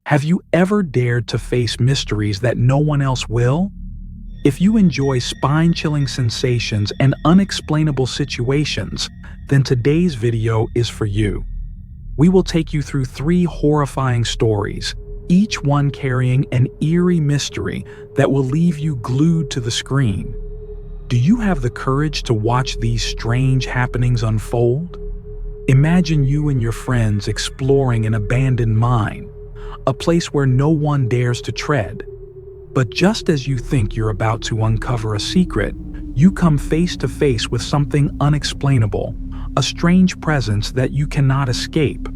Have you ever dared to face mysteries that no one else will? If you enjoy spine-chilling sensations and unexplainable situations, then today's video is for you. We will take you through 3 horrifying stories, each one carrying an eerie mystery that will leave you glued to the screen. Do you have the courage to watch these strange happenings unfold? Imagine you and your friends exploring an abandoned mine, a place where no one dares to tread. But just as you think you're about to uncover a secret, you come face to face with something unexplainable, a strange presence that you cannot escape.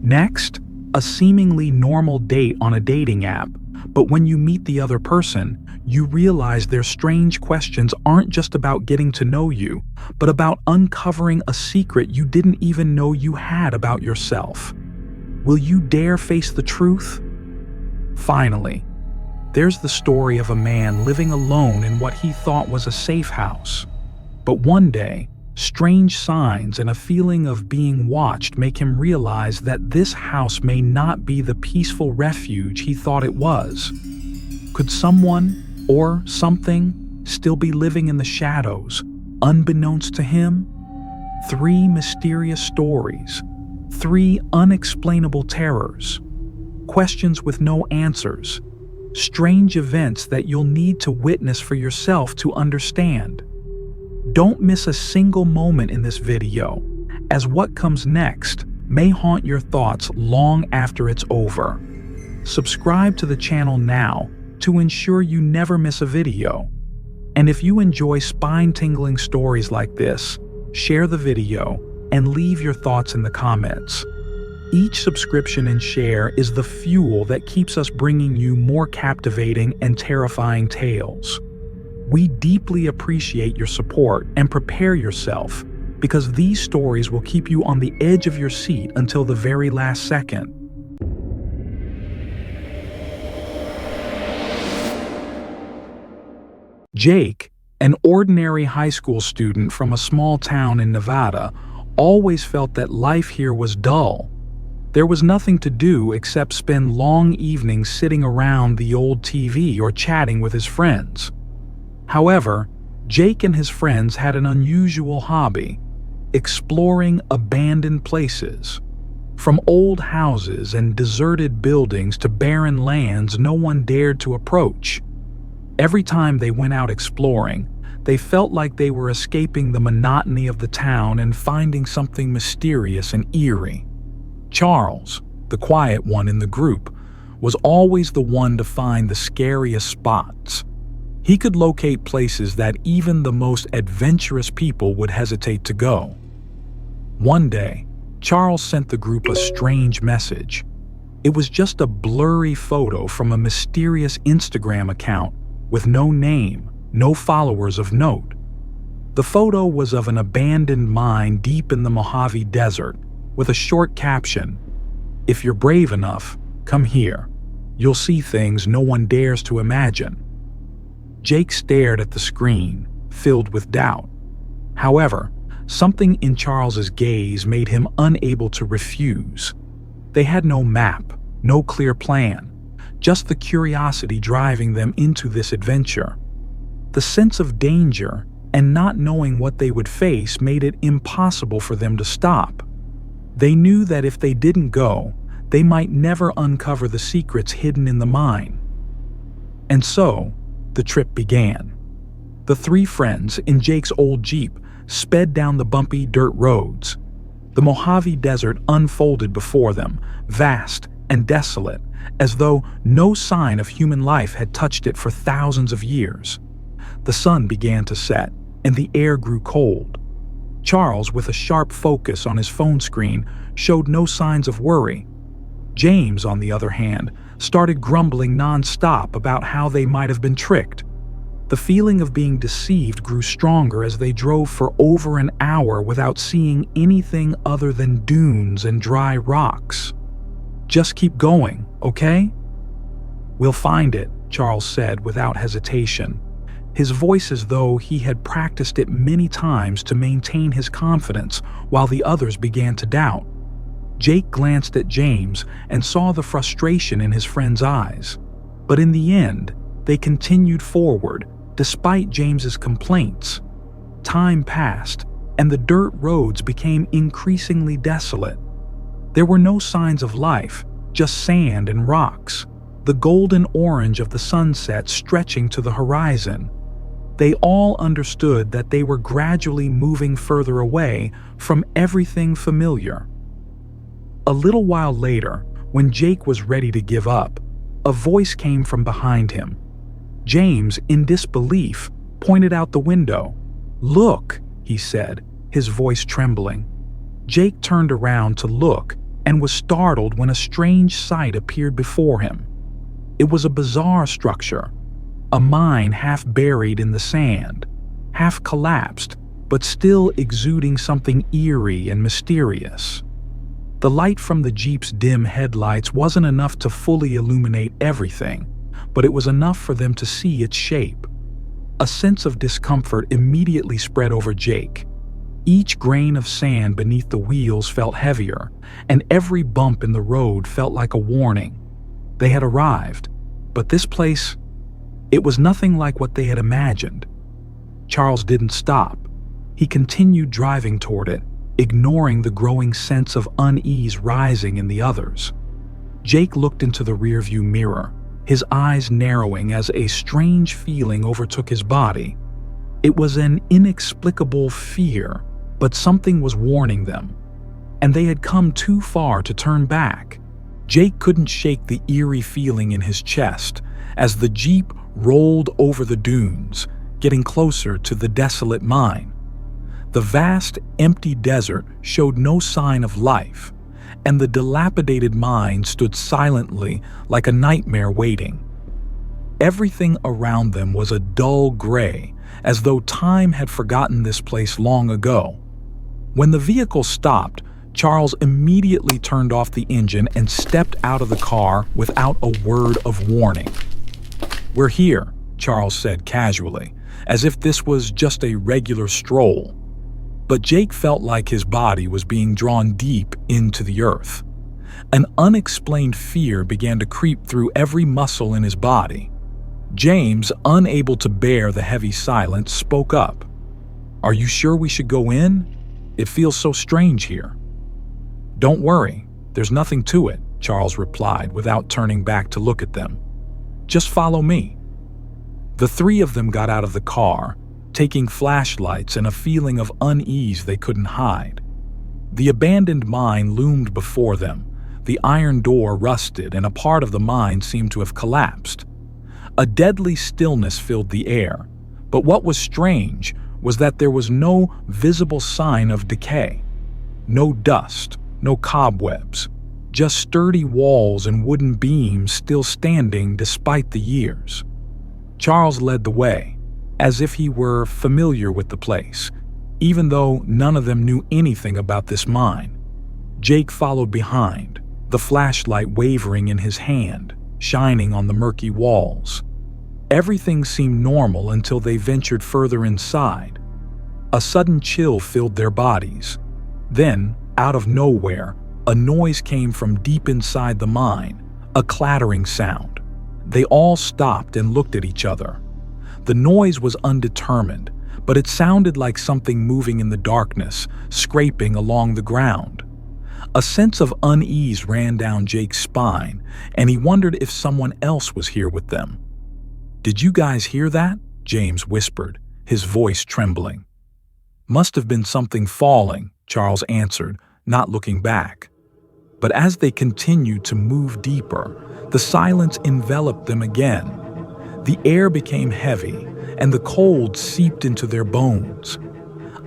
Next, a seemingly normal date on a dating app, but when you meet the other person, you realize their strange questions aren't just about getting to know you, but about uncovering a secret you didn't even know you had about yourself. Will you dare face the truth? Finally, there's the story of a man living alone in what he thought was a safe house. But one day, strange signs and a feeling of being watched make him realize that this house may not be the peaceful refuge he thought it was. Could someone or something still be living in the shadows, unbeknownst to him? 3 mysterious stories, 3 unexplainable terrors, questions with no answers, strange events that you'll need to witness for yourself to understand. Don't miss a single moment in this video, as what comes next may haunt your thoughts long after it's over. Subscribe to the channel now to ensure you never miss a video. And if you enjoy spine-tingling stories like this, share the video and leave your thoughts in the comments. Each subscription and share is the fuel that keeps us bringing you more captivating and terrifying tales. We deeply appreciate your support and prepare yourself, because these stories will keep you on the edge of your seat until the very last second. Jake, an ordinary high school student from a small town in Nevada, always felt that life here was dull. There was nothing to do except spend long evenings sitting around the old TV or chatting with his friends. However, Jake and his friends had an unusual hobby: exploring abandoned places. From old houses and deserted buildings to barren lands no one dared to approach. Every time they went out exploring, they felt like they were escaping the monotony of the town and finding something mysterious and eerie. Charles, the quiet one in the group, was always the one to find the scariest spots. He could locate places that even the most adventurous people would hesitate to go. One day, Charles sent the group a strange message. It was just a blurry photo from a mysterious Instagram account with no name, no followers of note. The photo was of an abandoned mine deep in the Mojave Desert, with a short caption: "If you're brave enough, come here. You'll see things no one dares to imagine." Jake stared at the screen, filled with doubt. However, something in Charles's gaze made him unable to refuse. They had no map, no clear plan, just the curiosity driving them into this adventure. The sense of danger and not knowing what they would face made it impossible for them to stop. They knew that if they didn't go, they might never uncover the secrets hidden in the mine. And so, the trip began. The 3 friends in Jake's old Jeep sped down the bumpy dirt roads. The Mojave Desert unfolded before them, vast and desolate, as though no sign of human life had touched it for thousands of years. The sun began to set, and the air grew cold. Charles, with a sharp focus on his phone screen, showed no signs of worry. James, on the other hand, started grumbling non-stop about how they might have been tricked. The feeling of being deceived grew stronger as they drove for over an hour without seeing anything other than dunes and dry rocks. "Just keep going, okay?" "We'll find it," Charles said without hesitation, his voice as though he had practiced it many times to maintain his confidence while the others began to doubt. Jake glanced at James and saw the frustration in his friend's eyes. But in the end, they continued forward, despite James's complaints. Time passed, and the dirt roads became increasingly desolate. There were no signs of life, just sand and rocks, the golden orange of the sunset stretching to the horizon. They all understood that they were gradually moving further away from everything familiar. A little while later, when Jake was ready to give up, a voice came from behind him. James, in disbelief, pointed out the window. "Look," he said, his voice trembling. Jake turned around to look and was startled when a strange sight appeared before him. It was a bizarre structure, a mine half buried in the sand, half collapsed, but still exuding something eerie and mysterious. The light from the Jeep's dim headlights wasn't enough to fully illuminate everything, but it was enough for them to see its shape. A sense of discomfort immediately spread over Jake. Each grain of sand beneath the wheels felt heavier, and every bump in the road felt like a warning. They had arrived, but this place, it was nothing like what they had imagined. Charles didn't stop. He continued driving toward it, ignoring the growing sense of unease rising in the others. Jake looked into the rearview mirror, his eyes narrowing as a strange feeling overtook his body. It was an inexplicable fear, but something was warning them, and they had come too far to turn back. Jake couldn't shake the eerie feeling in his chest as the Jeep rolled over the dunes, getting closer to the desolate mine. The vast, empty desert showed no sign of life, and the dilapidated mine stood silently like a nightmare waiting. Everything around them was a dull gray, as though time had forgotten this place long ago. When the vehicle stopped, Charles immediately turned off the engine and stepped out of the car without a word of warning. "We're here," Charles said casually, as if this was just a regular stroll. But Jake felt like his body was being drawn deep into the earth. An unexplained fear began to creep through every muscle in his body. James, unable to bear the heavy silence, spoke up. "Are you sure we should go in? It feels so strange here." "Don't worry, there's nothing to it," Charles replied without turning back to look at them. "Just follow me." The three of them got out of the car, taking flashlights and a feeling of unease they couldn't hide. The abandoned mine loomed before them. The iron door rusted and a part of the mine seemed to have collapsed. A deadly stillness filled the air, but what was strange was that there was no visible sign of decay. No dust, no cobwebs, just sturdy walls and wooden beams still standing despite the years. Charles led the way, as if he were familiar with the place, even though none of them knew anything about this mine. Jake followed behind, the flashlight wavering in his hand, shining on the murky walls. Everything seemed normal until they ventured further inside. A sudden chill filled their bodies. Then, out of nowhere, a noise came from deep inside the mine, a clattering sound. They all stopped and looked at each other. The noise was undetermined, but it sounded like something moving in the darkness, scraping along the ground. A sense of unease ran down Jake's spine, and he wondered if someone else was here with them. "Did you guys hear that?" James whispered, his voice trembling. "Must have been something falling," Charles answered, not looking back. But as they continued to move deeper, the silence enveloped them again. The air became heavy, and the cold seeped into their bones.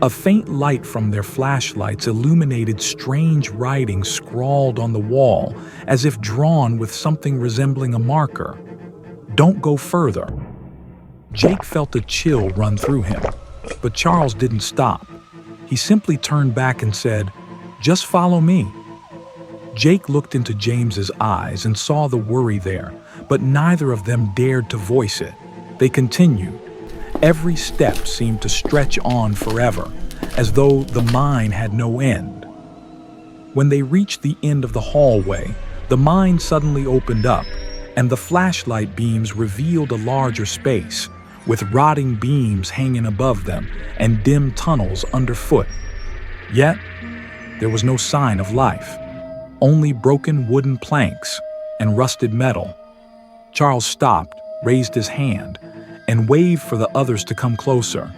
A faint light from their flashlights illuminated strange writing scrawled on the wall, as if drawn with something resembling a marker. "Don't go further." Jake felt a chill run through him, but Charles didn't stop. He simply turned back and said, "Just follow me." Jake looked into James's eyes and saw the worry there, but neither of them dared to voice it. They continued. Every step seemed to stretch on forever, as though the mine had no end. When they reached the end of the hallway, the mine suddenly opened up, and the flashlight beams revealed a larger space, with rotting beams hanging above them and dim tunnels underfoot. Yet, there was no sign of life, only broken wooden planks and rusted metal. Charles stopped, raised his hand, and waved for the others to come closer.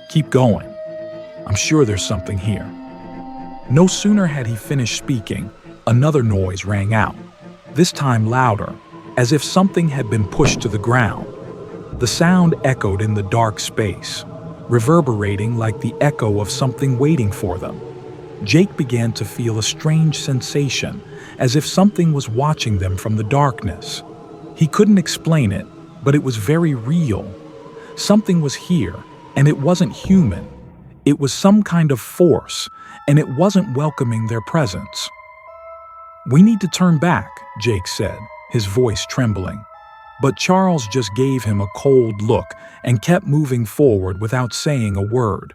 "Keep going. I'm sure there's something here." No sooner had he finished speaking, another noise rang out, this time louder, as if something had been pushed to the ground. The sound echoed in the dark space, reverberating like the echo of something waiting for them. Jake began to feel a strange sensation, as if something was watching them from the darkness. He couldn't explain it, but it was very real. Something was here, and it wasn't human. It was some kind of force, and it wasn't welcoming their presence. "We need to turn back," Jake said, his voice trembling. But Charles just gave him a cold look and kept moving forward without saying a word.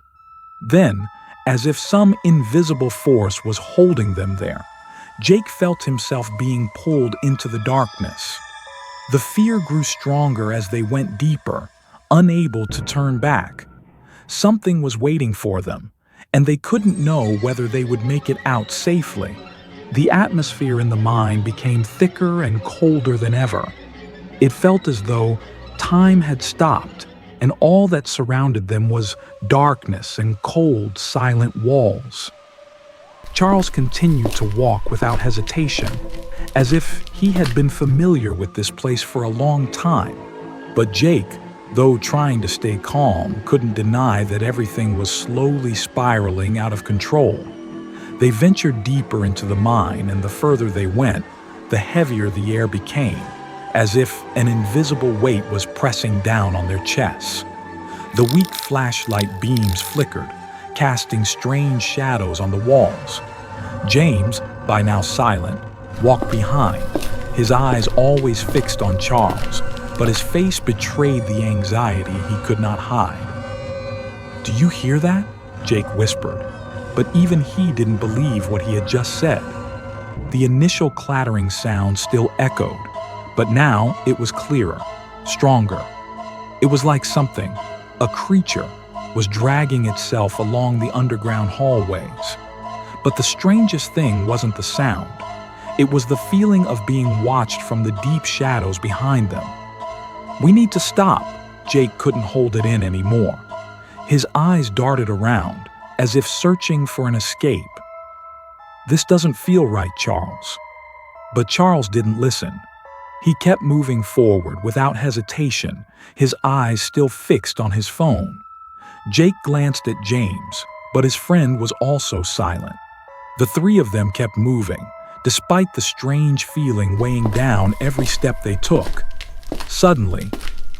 Then, as if some invisible force was holding them there, Jake felt himself being pulled into the darkness. The fear grew stronger as they went deeper, unable to turn back. Something was waiting for them, and they couldn't know whether they would make it out safely. The atmosphere in the mine became thicker and colder than ever. It felt as though time had stopped, and all that surrounded them was darkness and cold, silent walls. Charles continued to walk without hesitation, as if he had been familiar with this place for a long time. But Jake, though trying to stay calm, couldn't deny that everything was slowly spiraling out of control. They ventured deeper into the mine, and the further they went, the heavier the air became, as if an invisible weight was pressing down on their chests. The weak flashlight beams flickered, casting strange shadows on the walls. James, by now silent, walked behind, his eyes always fixed on Charles, but his face betrayed the anxiety he could not hide. "Do you hear that?" Jake whispered, but even he didn't believe what he had just said. The initial clattering sound still echoed, but now it was clearer, stronger. It was like something, a creature, was dragging itself along the underground hallways. But the strangest thing wasn't the sound. It was the feeling of being watched from the deep shadows behind them. "We need to stop." Jake couldn't hold it in anymore. His eyes darted around, as if searching for an escape. "This doesn't feel right, Charles." But Charles didn't listen. He kept moving forward without hesitation, his eyes still fixed on his phone. Jake glanced at James, but his friend was also silent. The three of them kept moving, despite the strange feeling weighing down every step they took. Suddenly,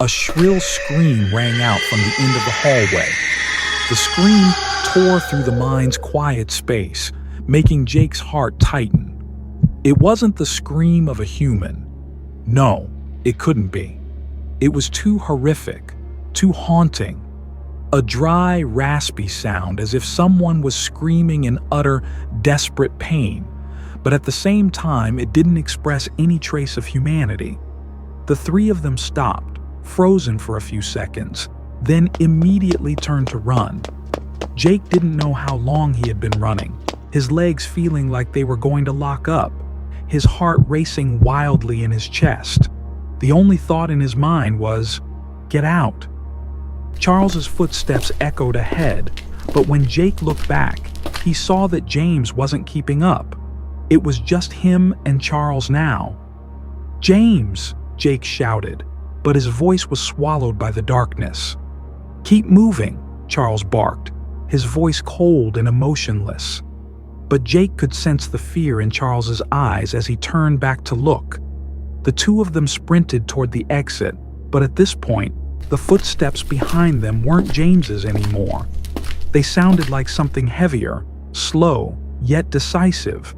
a shrill scream rang out from the end of the hallway. The scream tore through the mine's quiet space, making Jake's heart tighten. It wasn't the scream of a human. No, it couldn't be. It was too horrific, too haunting. A dry, raspy sound as if someone was screaming in utter, desperate pain, but at the same time it didn't express any trace of humanity. The three of them stopped, frozen for a few seconds, then immediately turned to run. Jake didn't know how long he had been running, his legs feeling like they were going to lock up, his heart racing wildly in his chest. The only thought in his mind was, "Get out." Charles's footsteps echoed ahead, but when Jake looked back, he saw that James wasn't keeping up. It was just him and Charles now. "James!" Jake shouted, but his voice was swallowed by the darkness. "Keep moving," Charles barked, his voice cold and emotionless. But Jake could sense the fear in Charles's eyes as he turned back to look. The two of them sprinted toward the exit, but at this point, the footsteps behind them weren't James's anymore. They sounded like something heavier, slow, yet decisive.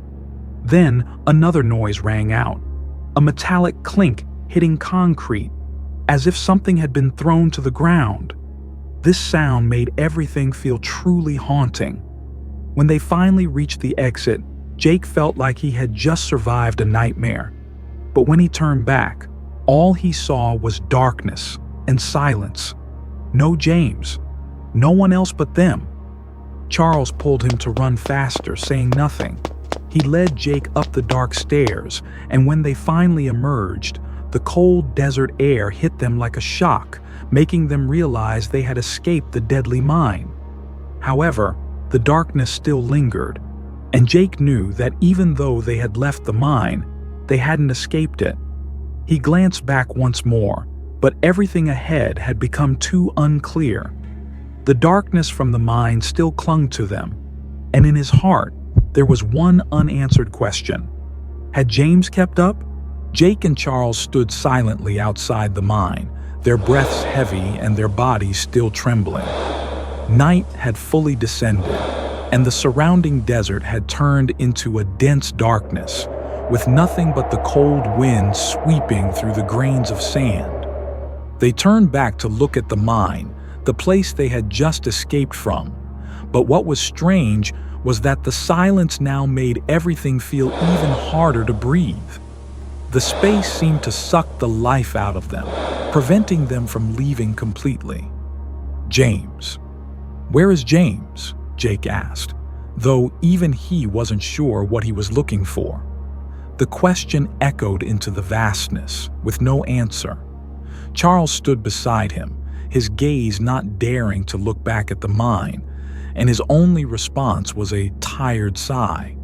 Then another noise rang out, a metallic clink hitting concrete, as if something had been thrown to the ground. This sound made everything feel truly haunting. When they finally reached the exit, Jake felt like he had just survived a nightmare. But when he turned back, all he saw was darkness and silence. No James. No one else but them. Charles pulled him to run faster, saying nothing. He led Jake up the dark stairs, and when they finally emerged, the cold desert air hit them like a shock, making them realize they had escaped the deadly mine. However, the darkness still lingered, and Jake knew that even though they had left the mine, they hadn't escaped it. He glanced back once more, but everything ahead had become too unclear. The darkness from the mine still clung to them, and in his heart, there was one unanswered question. Had James kept up? Jake and Charles stood silently outside the mine, their breaths heavy and their bodies still trembling. Night had fully descended, and the surrounding desert had turned into a dense darkness, with nothing but the cold wind sweeping through the grains of sand. They turned back to look at the mine, the place they had just escaped from. But what was strange was that the silence now made everything feel even harder to breathe. The space seemed to suck the life out of them, preventing them from leaving completely. James. "Where is James?" Jake asked, though even he wasn't sure what he was looking for. The question echoed into the vastness, with no answer. Charles stood beside him, his gaze not daring to look back at the mine, and his only response was a tired sigh.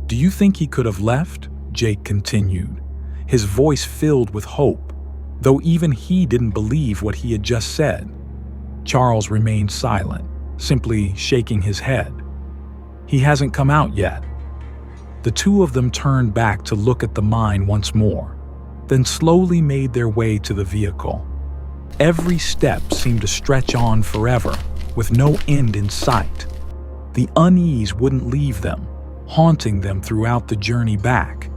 "Do you think he could have left?" Jake continued, his voice filled with hope, though even he didn't believe what he had just said. Charles remained silent, simply shaking his head. "He hasn't come out yet." The two of them turned back to look at the mine once more, then slowly made their way to the vehicle. Every step seemed to stretch on forever, with no end in sight. The unease wouldn't leave them, haunting them throughout the journey back.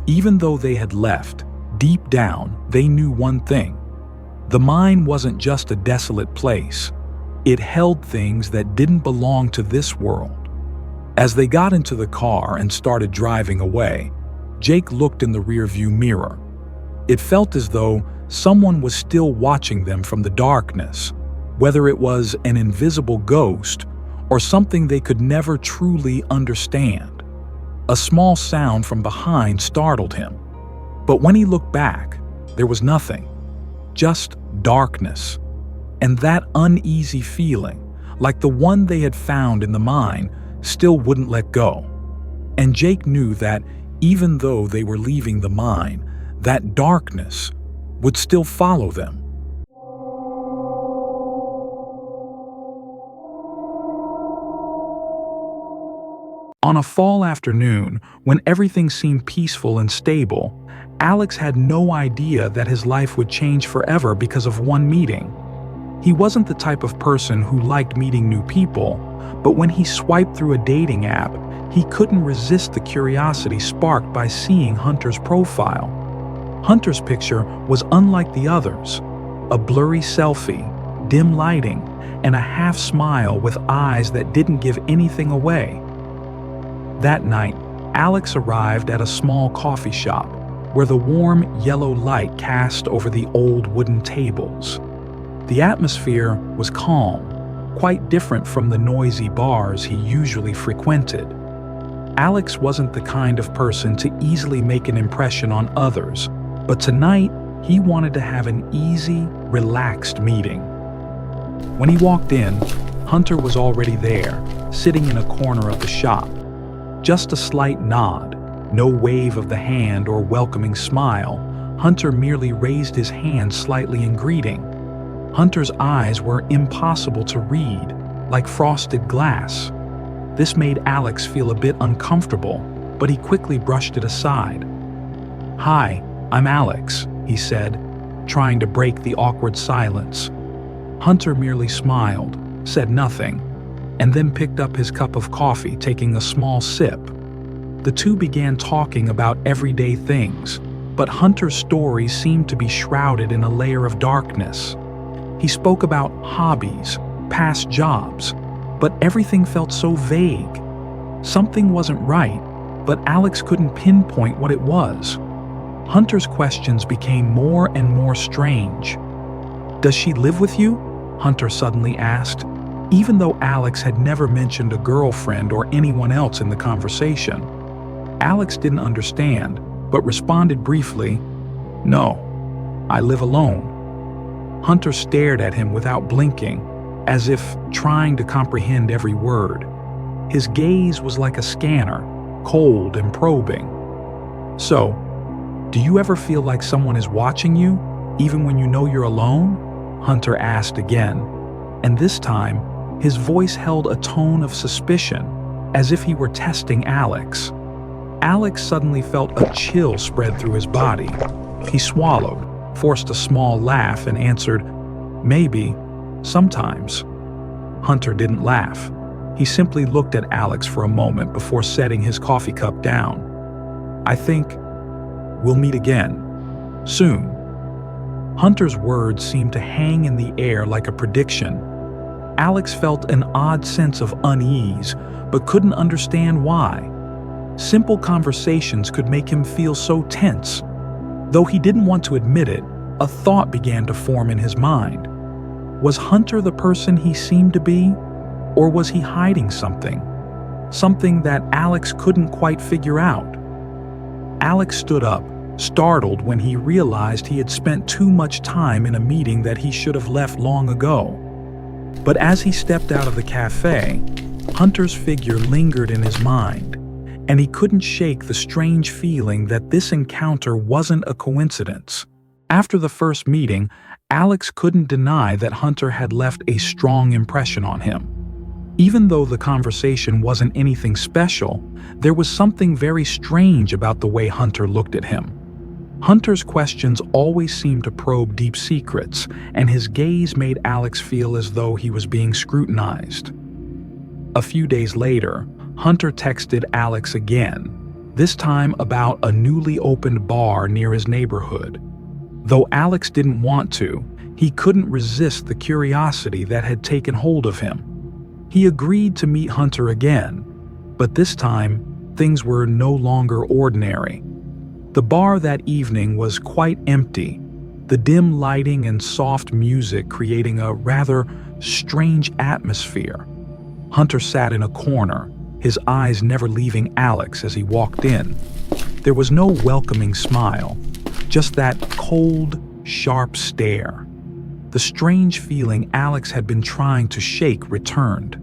Even though they had left, deep down, they knew one thing. The mine wasn't just a desolate place. It held things that didn't belong to this world. As they got into the car and started driving away, Jake looked in the rearview mirror. It felt as though someone was still watching them from the darkness, whether it was an invisible ghost or something they could never truly understand. A small sound from behind startled him, but when he looked back, there was nothing, just darkness. And that uneasy feeling, like the one they had found in the mine, still wouldn't let go. And Jake knew that even though they were leaving the mine, that darkness would still follow them. On a fall afternoon, when everything seemed peaceful and stable, Alex had no idea that his life would change forever because of one meeting. He wasn't the type of person who liked meeting new people, but when he swiped through a dating app, he couldn't resist the curiosity sparked by seeing Hunter's profile. Hunter's picture was unlike the others, a blurry selfie, dim lighting, and a half smile with eyes that didn't give anything away. That night, Alex arrived at a small coffee shop where the warm yellow light cast over the old wooden tables. The atmosphere was calm, quite different from the noisy bars he usually frequented. Alex wasn't the kind of person to easily make an impression on others, but tonight he wanted to have an easy, relaxed meeting. When he walked in, Hunter was already there, sitting in a corner of the shop. Just a slight nod, no wave of the hand or welcoming smile. Hunter merely raised his hand slightly in greeting. Hunter's eyes were impossible to read, like frosted glass. This made Alex feel a bit uncomfortable, but he quickly brushed it aside. "Hi, I'm Alex," he said, trying to break the awkward silence. Hunter merely smiled, said nothing, and then picked up his cup of coffee, taking a small sip. The two began talking about everyday things, but Hunter's story seemed to be shrouded in a layer of darkness. He spoke about hobbies, past jobs, but everything felt so vague. Something wasn't right, but Alex couldn't pinpoint what it was. Hunter's questions became more and more strange. "Does she live with you?" Hunter suddenly asked, even though Alex had never mentioned a girlfriend or anyone else in the conversation. Alex didn't understand, but responded briefly, "No, I live alone." Hunter stared at him without blinking, as if trying to comprehend every word. His gaze was like a scanner, cold and probing. "So, do you ever feel like someone is watching you, even when you know you're alone?" Hunter asked again, and this time, his voice held a tone of suspicion, as if he were testing Alex. Alex suddenly felt a chill spread through his body. He swallowed, forced a small laugh, and answered, "Maybe, sometimes." Hunter didn't laugh. He simply looked at Alex for a moment before setting his coffee cup down. "I think we'll meet again, soon." Hunter's words seemed to hang in the air like a prediction. Alex felt an odd sense of unease, but couldn't understand why. Simple conversations could make him feel so tense. Though he didn't want to admit it, a thought began to form in his mind. Was Hunter the person he seemed to be? Or was he hiding something? Something that Alex couldn't quite figure out. Alex stood up, startled when he realized he had spent too much time in a meeting that he should have left long ago. But as he stepped out of the cafe, Hunter's figure lingered in his mind, and he couldn't shake the strange feeling that this encounter wasn't a coincidence. After the first meeting, Alex couldn't deny that Hunter had left a strong impression on him. Even though the conversation wasn't anything special, there was something very strange about the way Hunter looked at him. Hunter's questions always seemed to probe deep secrets, and his gaze made Alex feel as though he was being scrutinized. A few days later, Hunter texted Alex again, this time about a newly opened bar near his neighborhood. Though Alex didn't want to, he couldn't resist the curiosity that had taken hold of him. He agreed to meet Hunter again, but this time, things were no longer ordinary. The bar that evening was quite empty, the dim lighting and soft music creating a rather strange atmosphere. Hunter sat in a corner, his eyes never leaving Alex as he walked in. There was no welcoming smile, just that cold, sharp stare. The strange feeling Alex had been trying to shake returned.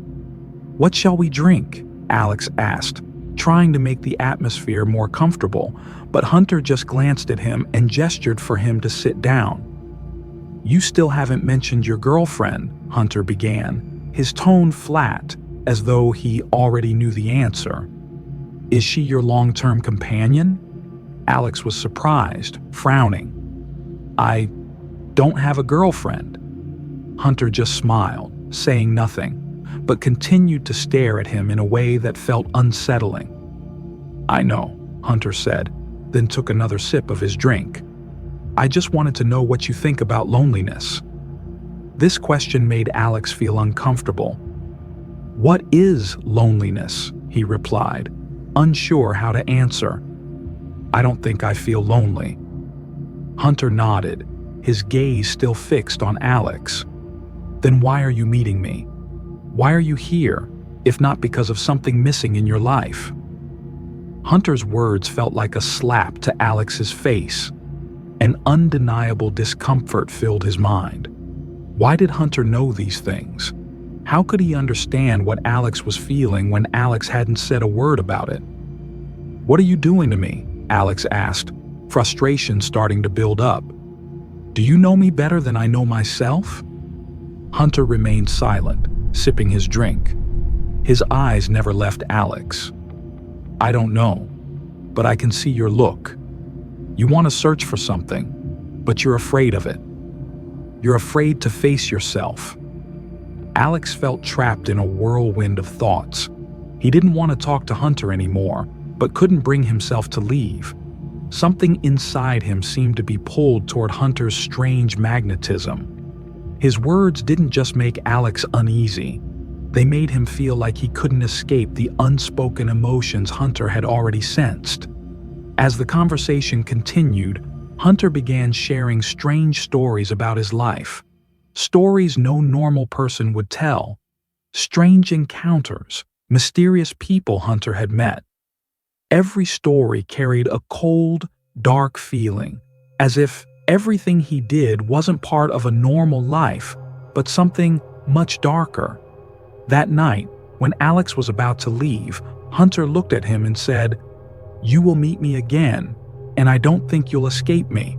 "What shall we drink?" Alex asked, trying to make the atmosphere more comfortable, but Hunter just glanced at him and gestured for him to sit down. "You still haven't mentioned your girlfriend," Hunter began, his tone flat, as though he already knew the answer. "Is she your long-term companion?" Alex was surprised, frowning. "I don't have a girlfriend." Hunter just smiled, saying nothing, but continued to stare at him in a way that felt unsettling. "I know," Hunter said, then took another sip of his drink. "I just wanted to know what you think about loneliness." This question made Alex feel uncomfortable. "What is loneliness?" he replied, unsure how to answer. "I don't think I feel lonely." Hunter nodded, his gaze still fixed on Alex. "Then why are you meeting me? Why are you here, if not because of something missing in your life?" Hunter's words felt like a slap to Alex's face. An undeniable discomfort filled his mind. Why did Hunter know these things? How could he understand what Alex was feeling when Alex hadn't said a word about it? "What are you doing to me?" Alex asked, frustration starting to build up. "Do you know me better than I know myself?" Hunter remained silent, sipping his drink. His eyes never left Alex. "I don't know, but I can see your look. You want to search for something, but you're afraid of it. You're afraid to face yourself." Alex felt trapped in a whirlwind of thoughts. He didn't want to talk to Hunter anymore, but couldn't bring himself to leave. Something inside him seemed to be pulled toward Hunter's strange magnetism. His words didn't just make Alex uneasy. They made him feel like he couldn't escape the unspoken emotions Hunter had already sensed. As the conversation continued, Hunter began sharing strange stories about his life. Stories no normal person would tell. Strange encounters, mysterious people Hunter had met. Every story carried a cold, dark feeling, as if everything he did wasn't part of a normal life, but something much darker. That night, when Alex was about to leave, Hunter looked at him and said, "You will meet me again, and I don't think you'll escape me."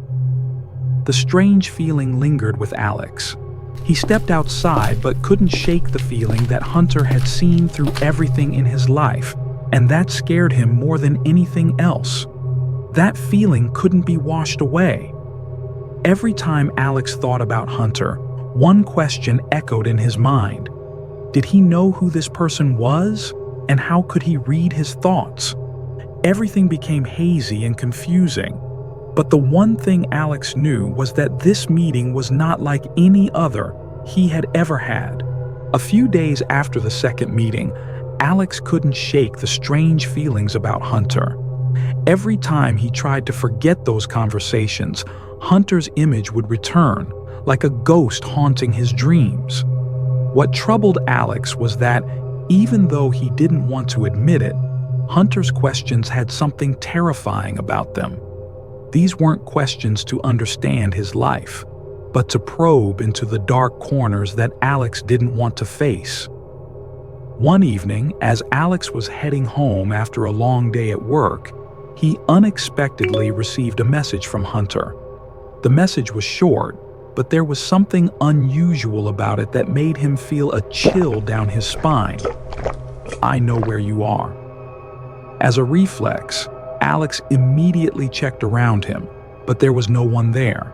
The strange feeling lingered with Alex. He stepped outside but couldn't shake the feeling that Hunter had seen through everything in his life, and that scared him more than anything else. That feeling couldn't be washed away. Every time Alex thought about Hunter, one question echoed in his mind. Did he know who this person was? And how could he read his thoughts? Everything became hazy and confusing. But the one thing Alex knew was that this meeting was not like any other he had ever had. A few days after the second meeting, Alex couldn't shake the strange feelings about Hunter. Every time he tried to forget those conversations, Hunter's image would return, like a ghost haunting his dreams. What troubled Alex was that, even though he didn't want to admit it, Hunter's questions had something terrifying about them. These weren't questions to understand his life, but to probe into the dark corners that Alex didn't want to face. One evening, as Alex was heading home after a long day at work, he unexpectedly received a message from Hunter. The message was short, but there was something unusual about it that made him feel a chill down his spine. "I know where you are." As a reflex, Alex immediately checked around him, but there was no one there.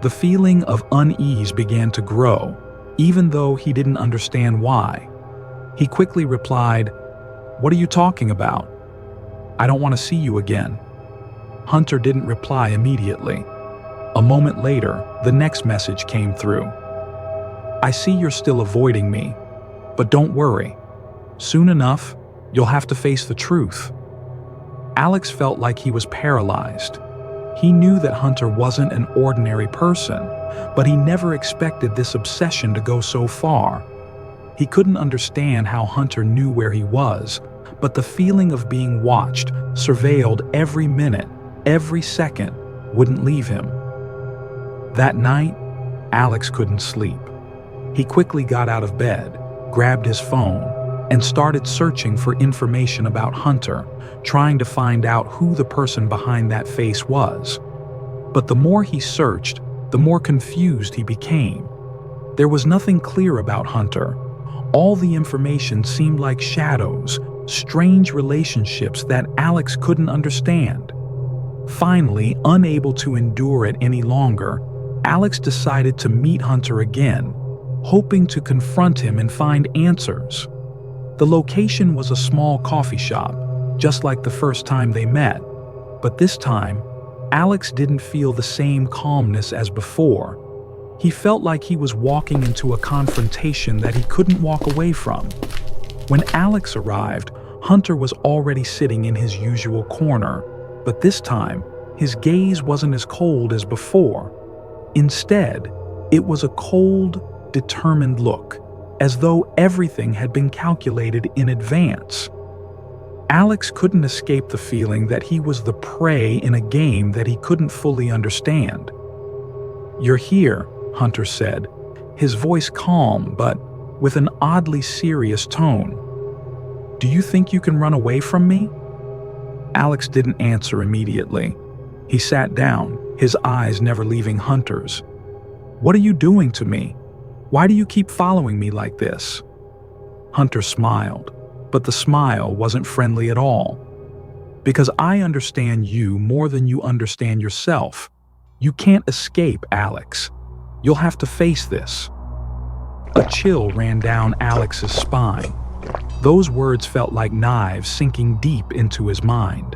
The feeling of unease began to grow, even though he didn't understand why. He quickly replied, "What are you talking about? I don't want to see you again." Hunter didn't reply immediately. A moment later, the next message came through. "I see you're still avoiding me, but don't worry. Soon enough, you'll have to face the truth." Alex felt like he was paralyzed. He knew that Hunter wasn't an ordinary person, but he never expected this obsession to go so far. He couldn't understand how Hunter knew where he was, but the feeling of being watched, surveilled every minute, every second, wouldn't leave him. That night, Alex couldn't sleep. He quickly got out of bed, grabbed his phone, and started searching for information about Hunter, trying to find out who the person behind that face was. But the more he searched, the more confused he became. There was nothing clear about Hunter. All the information seemed like shadows, strange relationships that Alex couldn't understand. Finally, unable to endure it any longer, Alex decided to meet Hunter again, hoping to confront him and find answers. The location was a small coffee shop, just like the first time they met, but this time, Alex didn't feel the same calmness as before. He felt like he was walking into a confrontation that he couldn't walk away from. When Alex arrived, Hunter was already sitting in his usual corner, but this time, his gaze wasn't as cold as before. Instead, it was a cold, determined look, as though everything had been calculated in advance. Alex couldn't escape the feeling that he was the prey in a game that he couldn't fully understand. "You're here," Hunter said, his voice calm but with an oddly serious tone. "Do you think you can run away from me?" Alex didn't answer immediately. He sat down, his eyes never leaving Hunter's. "What are you doing to me? Why do you keep following me like this?" Hunter smiled, but the smile wasn't friendly at all. "Because I understand you more than you understand yourself. You can't escape, Alex. You'll have to face this." A chill ran down Alex's spine. Those words felt like knives sinking deep into his mind.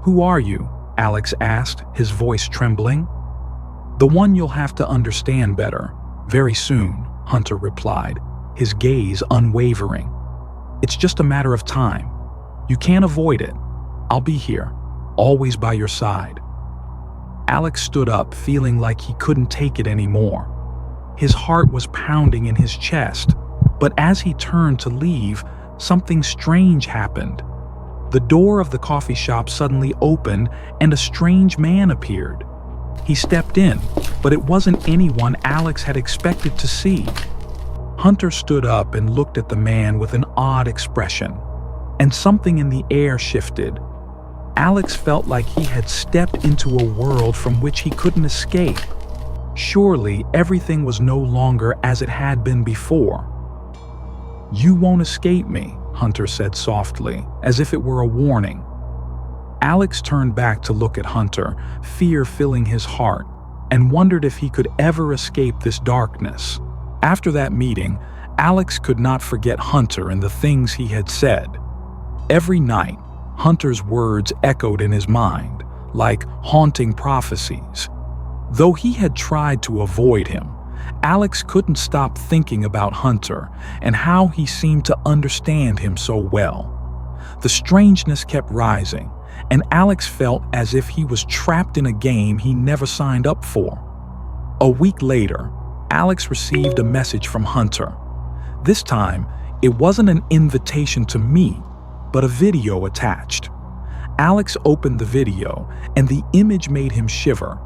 "Who are you?" Alex asked, his voice trembling. "The one you'll have to understand better, very soon," Hunter replied, his gaze unwavering. "It's just a matter of time. You can't avoid it. I'll be here, always by your side." Alex stood up, feeling like he couldn't take it anymore. His heart was pounding in his chest, but as he turned to leave, something strange happened. The door of the coffee shop suddenly opened and a strange man appeared. He stepped in, but it wasn't anyone Alex had expected to see. Hunter stood up and looked at the man with an odd expression, and something in the air shifted. Alex felt like he had stepped into a world from which he couldn't escape. Surely everything was no longer as it had been before. "You won't escape me," Hunter said softly, as if it were a warning. Alex turned back to look at Hunter, fear filling his heart, and wondered if he could ever escape this darkness. After that meeting, Alex could not forget Hunter and the things he had said. Every night, Hunter's words echoed in his mind, like haunting prophecies. Though he had tried to avoid him, Alex couldn't stop thinking about Hunter and how he seemed to understand him so well. The strangeness kept rising, and Alex felt as if he was trapped in a game he never signed up for. A week later, Alex received a message from Hunter. This time, it wasn't an invitation to meet, but a video attached. Alex opened the video, and the image made him shiver.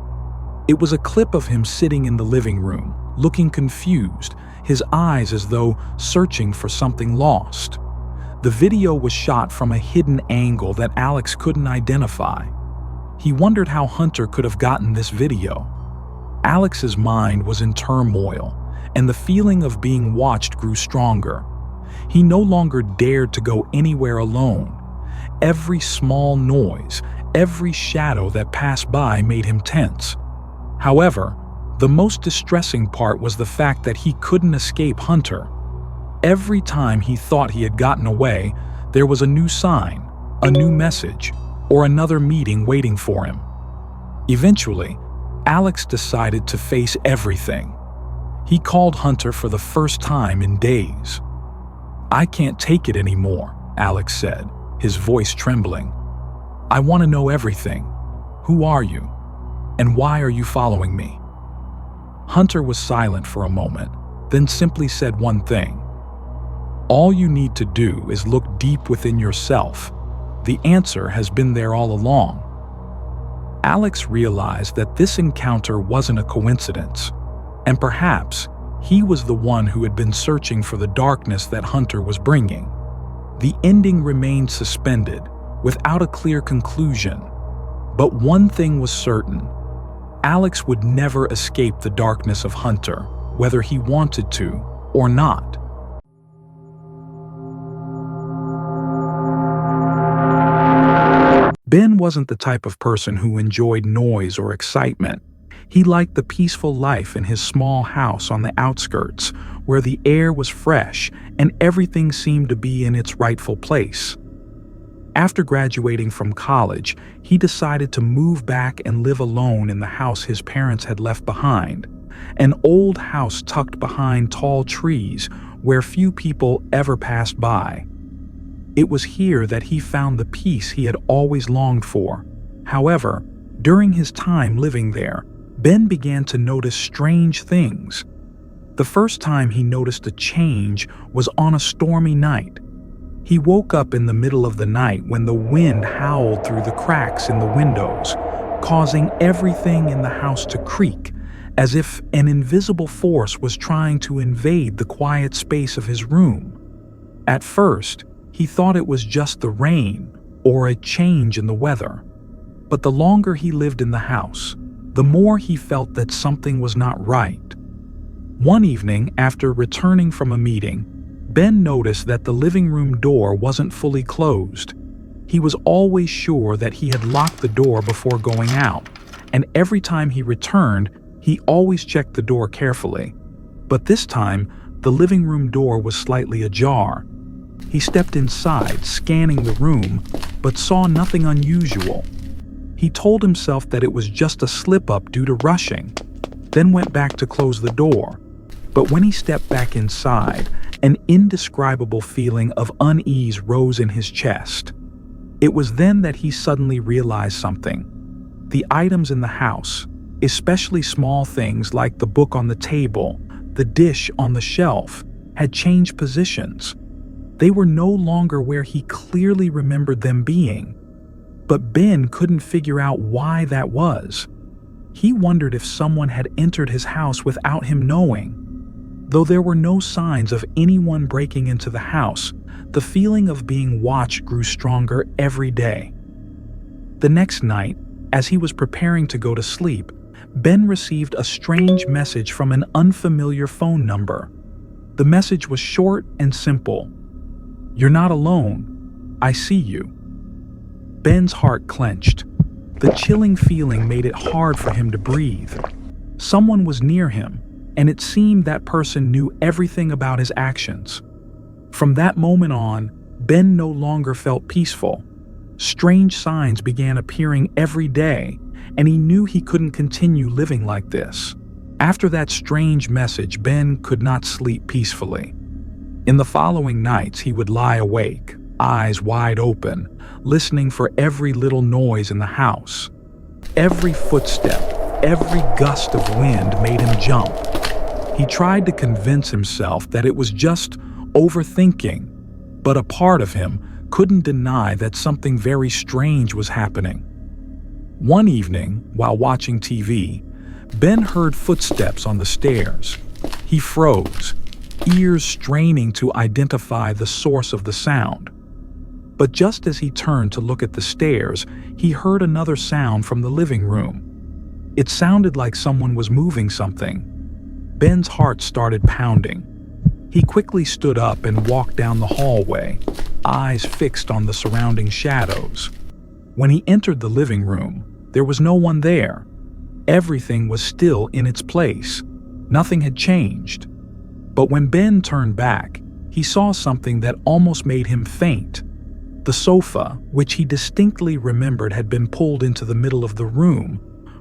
It was a clip of him sitting in the living room, looking confused, his eyes as though searching for something lost. The video was shot from a hidden angle that Alex couldn't identify. He wondered how Hunter could have gotten this video. Alex's mind was in turmoil, and the feeling of being watched grew stronger. He no longer dared to go anywhere alone. Every small noise, every shadow that passed by made him tense. However, the most distressing part was the fact that he couldn't escape Hunter. Every time he thought he had gotten away, there was a new sign, a new message, or another meeting waiting for him. Eventually, Alex decided to face everything. He called Hunter for the first time in days. "I can't take it anymore," Alex said, his voice trembling. "I want to know everything. Who are you? And why are you following me?" Hunter was silent for a moment, then simply said one thing. "All you need to do is look deep within yourself. The answer has been there all along." Alex realized that this encounter wasn't a coincidence, and perhaps he was the one who had been searching for the darkness that Hunter was bringing. The ending remained suspended, without a clear conclusion. But one thing was certain: Alex would never escape the darkness of Hunter, whether he wanted to or not. Ben wasn't the type of person who enjoyed noise or excitement. He liked the peaceful life in his small house on the outskirts, where the air was fresh and everything seemed to be in its rightful place. After graduating from college, he decided to move back and live alone in the house his parents had left behind, an old house tucked behind tall trees where few people ever passed by. It was here that he found the peace he had always longed for. However, during his time living there, Ben began to notice strange things. The first time he noticed a change was on a stormy night. He woke up in the middle of the night when the wind howled through the cracks in the windows, causing everything in the house to creak, as if an invisible force was trying to invade the quiet space of his room. At first, he thought it was just the rain or a change in the weather. But the longer he lived in the house, the more he felt that something was not right. One evening, after returning from a meeting, Ben noticed that the living room door wasn't fully closed. He was always sure that he had locked the door before going out, and every time he returned, he always checked the door carefully. But this time, the living room door was slightly ajar. He stepped inside, scanning the room, but saw nothing unusual. He told himself that it was just a slip-up due to rushing, then went back to close the door. But when he stepped back inside, An indescribable feeling of unease rose in his chest. It was then that he suddenly realized something. The items in the house, especially small things like the book on the table, the dish on the shelf, had changed positions. They were no longer where he clearly remembered them being. But Ben couldn't figure out why that was. He wondered if someone had entered his house without him knowing. Though there were no signs of anyone breaking into the house, the feeling of being watched grew stronger every day. The next night, as he was preparing to go to sleep, Ben received a strange message from an unfamiliar phone number. The message was short and simple. "You're not alone. I see you." Ben's heart clenched. The chilling feeling made it hard for him to breathe. Someone was near him, and it seemed that person knew everything about his actions. From that moment on, Ben no longer felt peaceful. Strange signs began appearing every day, and he knew he couldn't continue living like this. After that strange message, Ben could not sleep peacefully. In the following nights, he would lie awake, eyes wide open, listening for every little noise in the house. Every footstep, every gust of wind made him jump. He tried to convince himself that it was just overthinking, but a part of him couldn't deny that something very strange was happening. One evening, while watching TV, Ben heard footsteps on the stairs. He froze, ears straining to identify the source of the sound. But just as he turned to look at the stairs, he heard another sound from the living room. It sounded like someone was moving something. Ben's heart started pounding. He quickly stood up and walked down the hallway, eyes fixed on the surrounding shadows. When he entered the living room, there was no one there. Everything was still in its place. Nothing had changed. But when Ben turned back, he saw something that almost made him faint. The sofa, which he distinctly remembered had been pulled into the middle of the room,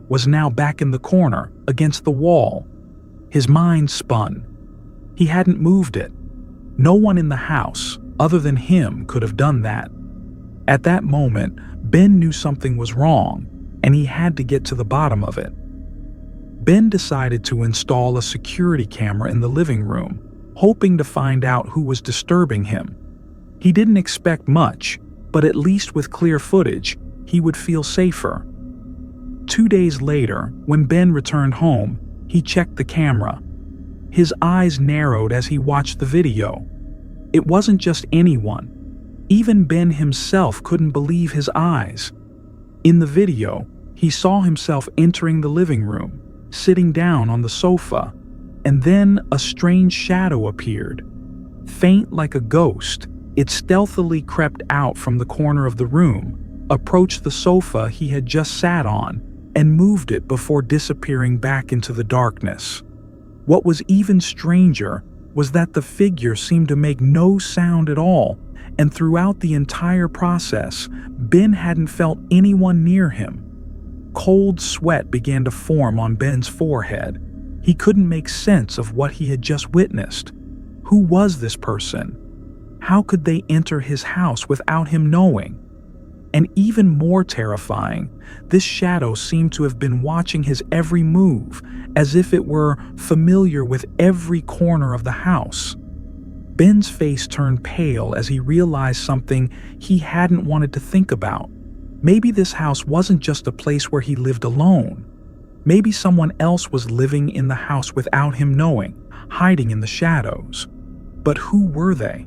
was now back in the corner, against the wall. His mind spun. He hadn't moved it. No one in the house, other than him, could have done that. At that moment, Ben knew something was wrong, and he had to get to the bottom of it. Ben decided to install a security camera in the living room, hoping to find out who was disturbing him. He didn't expect much, but at least with clear footage, he would feel safer. 2 days later, when Ben returned home, he checked the camera. His eyes narrowed as he watched the video. It wasn't just anyone. Even Ben himself couldn't believe his eyes. In the video, he saw himself entering the living room, sitting down on the sofa, and then a strange shadow appeared. Faint like a ghost, it stealthily crept out from the corner of the room, approached the sofa he had just sat on, and moved it before disappearing back into the darkness. What was even stranger was that the figure seemed to make no sound at all, and throughout the entire process, Ben hadn't felt anyone near him. Cold sweat began to form on Ben's forehead. He couldn't make sense of what he had just witnessed. Who was this person? How could they enter his house without him knowing? And even more terrifying, this shadow seemed to have been watching his every move, as if it were familiar with every corner of the house. Ben's face turned pale as he realized something he hadn't wanted to think about. Maybe this house wasn't just a place where he lived alone. Maybe someone else was living in the house without him knowing, hiding in the shadows. But who were they?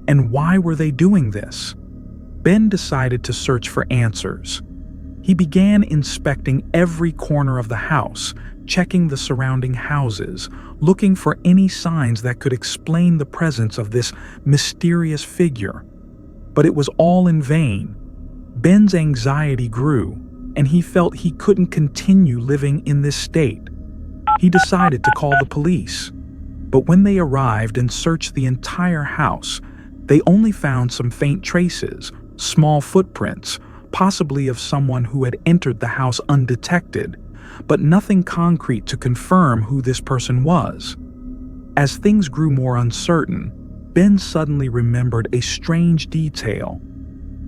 And why were they doing this? Ben decided to search for answers. He began inspecting every corner of the house, checking the surrounding houses, looking for any signs that could explain the presence of this mysterious figure. But it was all in vain. Ben's anxiety grew, and he felt he couldn't continue living in this state. He decided to call the police. But when they arrived and searched the entire house, they only found some faint traces, small footprints, possibly of someone who had entered the house undetected, but nothing concrete to confirm who this person was. As things grew more uncertain, Ben suddenly remembered a strange detail.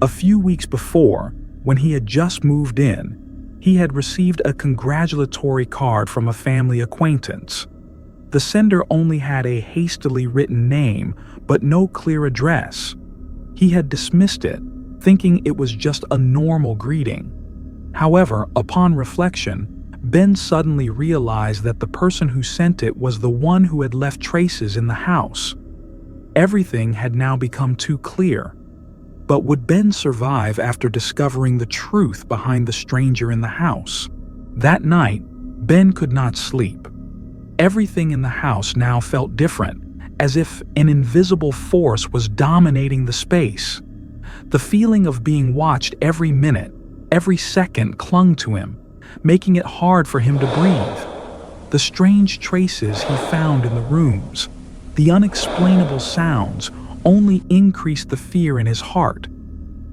A few weeks before, when he had just moved in, he had received a congratulatory card from a family acquaintance. The sender only had a hastily written name, but no clear address. He had dismissed it, thinking it was just a normal greeting. However, upon reflection, Ben suddenly realized that the person who sent it was the one who had left traces in the house. Everything had now become too clear. But would Ben survive after discovering the truth behind the stranger in the house? That night, Ben could not sleep. Everything in the house now felt different, as if an invisible force was dominating the space. The feeling of being watched every minute, every second clung to him, making it hard for him to breathe. The strange traces he found in the rooms, the unexplainable sounds, only increased the fear in his heart.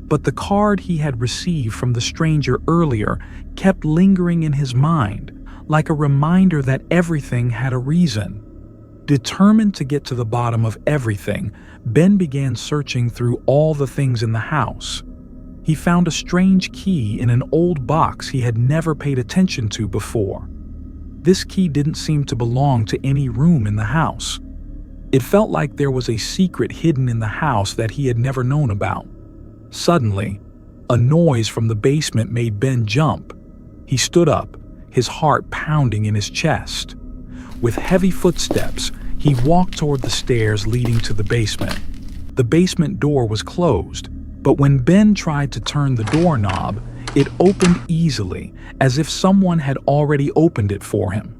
But the card he had received from the stranger earlier kept lingering in his mind, like a reminder that everything had a reason. Determined to get to the bottom of everything, Ben began searching through all the things in the house. He found a strange key in an old box he had never paid attention to before. This key didn't seem to belong to any room in the house. It felt like there was a secret hidden in the house that he had never known about. Suddenly, a noise from the basement made Ben jump. He stood up, his heart pounding in his chest. With heavy footsteps, he walked toward the stairs leading to the basement. The basement door was closed, but when Ben tried to turn the doorknob, it opened easily, as if someone had already opened it for him.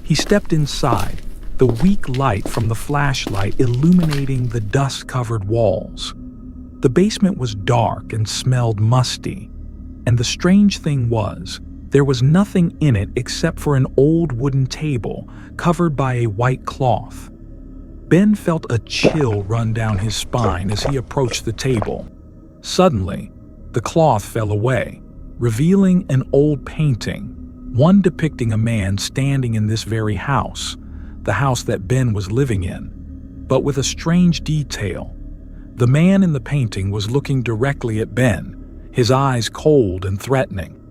He stepped inside, the weak light from the flashlight illuminating the dust-covered walls. The basement was dark and smelled musty, and the strange thing was, there was nothing in it except for an old wooden table covered by a white cloth. Ben felt a chill run down his spine as he approached the table. Suddenly, the cloth fell away, revealing an old painting, one depicting a man standing in this very house, the house that Ben was living in, but with a strange detail. The man in the painting was looking directly at Ben, his eyes cold and threatening.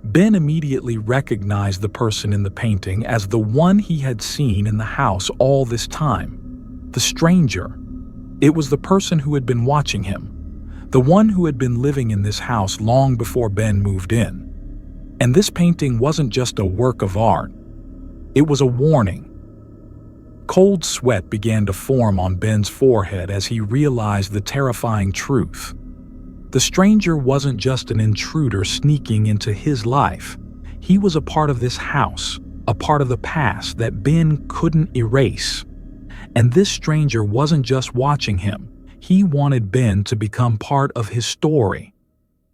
Ben immediately recognized the person in the painting as the one he had seen in the house all this time. The stranger. It was the person who had been watching him, the one who had been living in this house long before Ben moved in. And this painting wasn't just a work of art. It was a warning. Cold sweat began to form on Ben's forehead as he realized the terrifying truth. The stranger wasn't just an intruder sneaking into his life. He was a part of this house, a part of the past that Ben couldn't erase. And this stranger wasn't just watching him. He wanted Ben to become part of his story.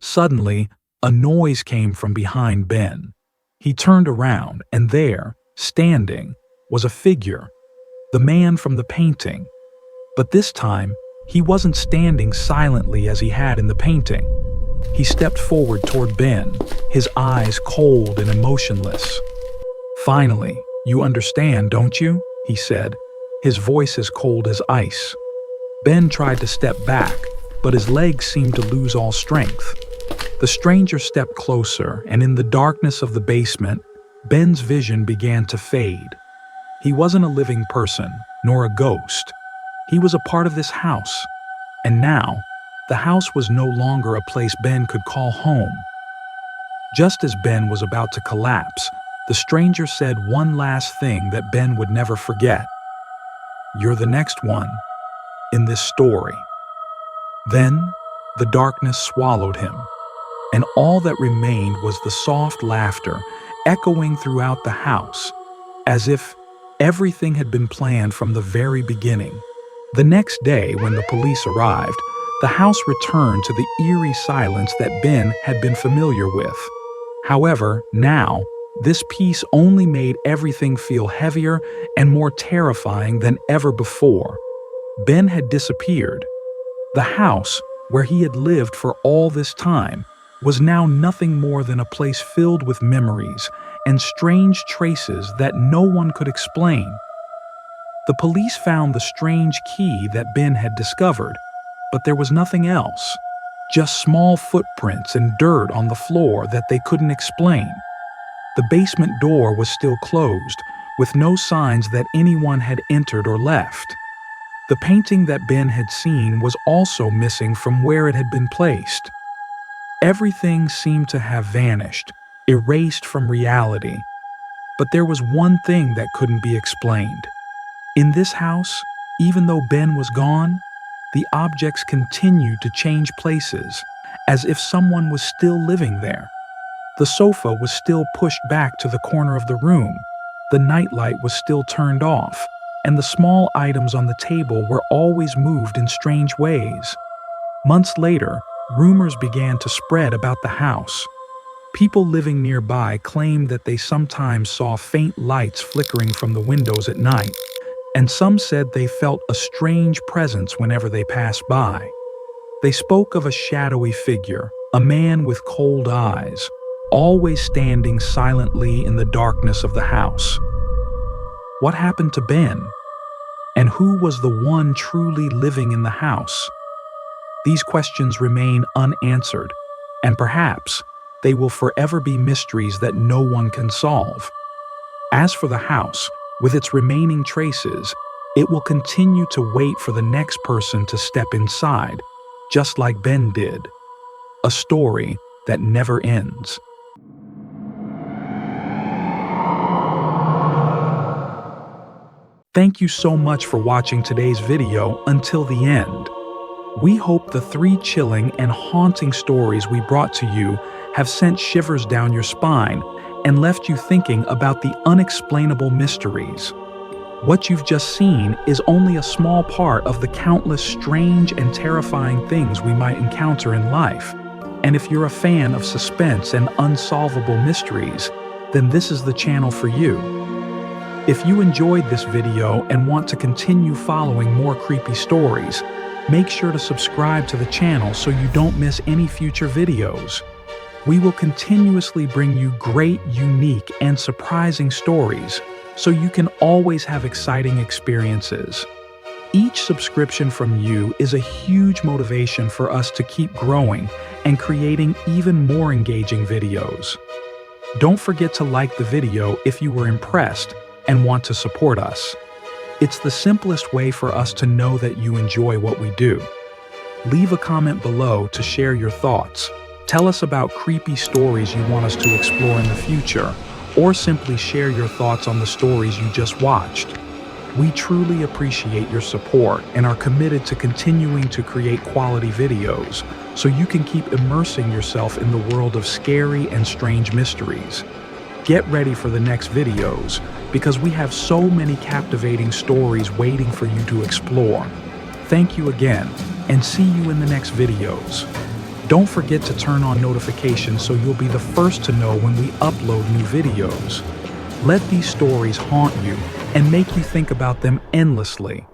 Suddenly, a noise came from behind Ben. He turned around, and there, standing, was a figure. The man from the painting. But this time, he wasn't standing silently as he had in the painting. He stepped forward toward Ben, his eyes cold and emotionless. "Finally, you understand, don't you?" he said, his voice as cold as ice. Ben tried to step back, but his legs seemed to lose all strength. The stranger stepped closer, and in the darkness of the basement, Ben's vision began to fade. He wasn't a living person, nor a ghost. He was a part of this house. And now, the house was no longer a place Ben could call home. Just as Ben was about to collapse, the stranger said one last thing that Ben would never forget. "You're the next one in this story." Then, the darkness swallowed him, and all that remained was the soft laughter echoing throughout the house, as if everything had been planned from the very beginning. The next day, when the police arrived, the house returned to the eerie silence that Ben had been familiar with. However, now, this peace only made everything feel heavier and more terrifying than ever before. Ben had disappeared. The house, where he had lived for all this time, was now nothing more than a place filled with memories and strange traces that no one could explain. The police found the strange key that Ben had discovered, but there was nothing else. Just small footprints and dirt on the floor that they couldn't explain. The basement door was still closed, with no signs that anyone had entered or left. The painting that Ben had seen was also missing from where it had been placed. Everything seemed to have vanished, erased from reality. But there was one thing that couldn't be explained. In this house, even though Ben was gone, the objects continued to change places, as if someone was still living there. The sofa was still pushed back to the corner of the room, the nightlight was still turned off, and the small items on the table were always moved in strange ways. Months later, rumors began to spread about the house. People living nearby claimed that they sometimes saw faint lights flickering from the windows at night, and some said they felt a strange presence whenever they passed by. They spoke of a shadowy figure, a man with cold eyes, always standing silently in the darkness of the house. What happened to Ben? And who was the one truly living in the house? These questions remain unanswered, and perhaps they will forever be mysteries that no one can solve. As for the house, with its remaining traces, it will continue to wait for the next person to step inside, just like Ben did. A story that never ends. Thank you so much for watching today's video until the end. We hope the 3 chilling and haunting stories we brought to you have sent shivers down your spine and left you thinking about the unexplainable mysteries. What you've just seen is only a small part of the countless strange and terrifying things we might encounter in life. And if you're a fan of suspense and unsolvable mysteries, then this is the channel for you. If you enjoyed this video and want to continue following more creepy stories, make sure to subscribe to the channel so you don't miss any future videos. We will continuously bring you great, unique, and surprising stories, so you can always have exciting experiences. Each subscription from you is a huge motivation for us to keep growing and creating even more engaging videos. Don't forget to like the video if you were impressed and want to support us. It's the simplest way for us to know that you enjoy what we do. Leave a comment below to share your thoughts. Tell us about creepy stories you want us to explore in the future, or simply share your thoughts on the stories you just watched. We truly appreciate your support and are committed to continuing to create quality videos so you can keep immersing yourself in the world of scary and strange mysteries. Get ready for the next videos, because we have so many captivating stories waiting for you to explore. Thank you again, and see you in the next videos. Don't forget to turn on notifications so you'll be the first to know when we upload new videos. Let these stories haunt you and make you think about them endlessly.